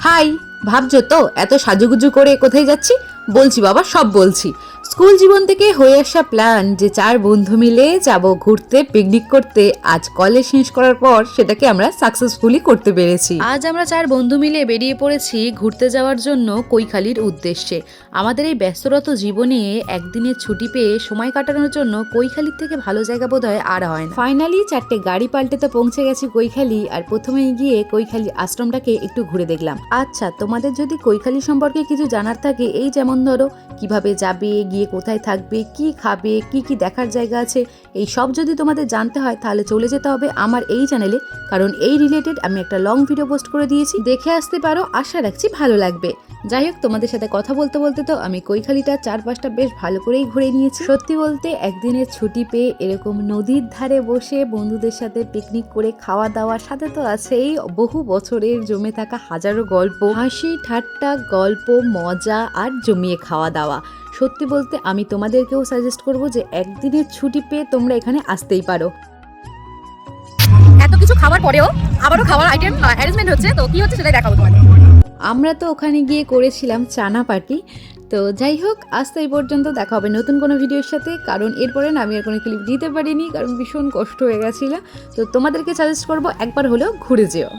High, ভাবছো তো এত সাজুগুজু করে কোথায় যাচ্ছি? বলছি বাবা, সব বলছি। স্কুল জীবন থেকে হয়ে আসা প্ল্যান যে 4 বন্ধু মিলে যাব ঘুরতে, পিকনিক করতে, আজ কলেজ শেষ করার পর সেটাকে আমরা সাকসেসফুলি করতে পেরেছি। আজ আমরা 4 বন্ধু মিলে বেরিয়ে পড়েছি ঘুরতে যাওয়ার জন্য কৈখালীর উদ্দেশ্যে। আমাদের এই ব্যস্তরত জীবনে একদিনের ছুটি পেয়ে সময় কাটানোর জন্য কৈখালীর থেকে ভালো জায়গা বোধহয় আর হয় না। ফাইনালি 4টে গাড়ি পাল্টে তো পৌঁছে গেছি কৈখালী, আর প্রথমে গিয়ে কৈখালী আশ্রমটাকে একটু ঘুরে দেখলাম। আচ্ছা, তোমাদের যদি কৈখালী সম্পর্কে কিছু জানার থাকে, এই যেমন ধরো কিভাবে যাবে, গিয়ে কোথায় থাকবে, কি খাবে, কি কি দেখার জায়গা আছে, এই সব যদি তোমাদের জানতে হয় তাহলে চলে যেতে হবে আমার এই চ্যানেলে, কারণ এই রিলেটেড আমি একটা লং ভিডিও পোস্ট করে দিয়েছি, দেখে আসতে পারো। আশা রাখছি ভালো লাগবে। যাই হোক, তোমাদের সাথে কথা বলতে বলতে তো আমি কৈখালীটা 4-5টা বেশ ভালো করেই ঘুরে নিয়েছি। সত্যি বলতে একদিনের ছুটি পেয়ে এরকম নদীর ধারে বসে বন্ধুদের সাথে পিকনিক করে খাওয়া দাওয়ার সাথে তো আছেই বহু বছরের জমে থাকা হাজারো গল্প, হাসি ঠাট্টা, গল্প, মজা আর জমিয়ে খাওয়া দাওয়া। সত্যি বলতে আমি তোমাদেরকেও সাজেস্ট করব যে একদিনের ছুটি পেয়ে তোমরা এখানে আসতেই পারো। এত কিছু খাওয়ার পরেও আবারও খাওয়ার আইটেম অ্যারেঞ্জমেন্ট হচ্ছে, তো কি হচ্ছে সেটাই দেখাবো তোমাদের। আমরা তো ওখানে গিয়ে করেছিলাম চানা পার্টি। তো যাই হোক, আজ তো এই পর্যন্ত, দেখা হবে নতুন কোনো ভিডিওর সাথে, কারণ এরপরে না আমি আর কোনো ক্লিপ দিতে পারিনি, কারণ ভীষণ কষ্ট হয়ে গেছিলো। তো তোমাদেরকে সাজেস্ট করবো একবার হলেও ঘুরে যেও।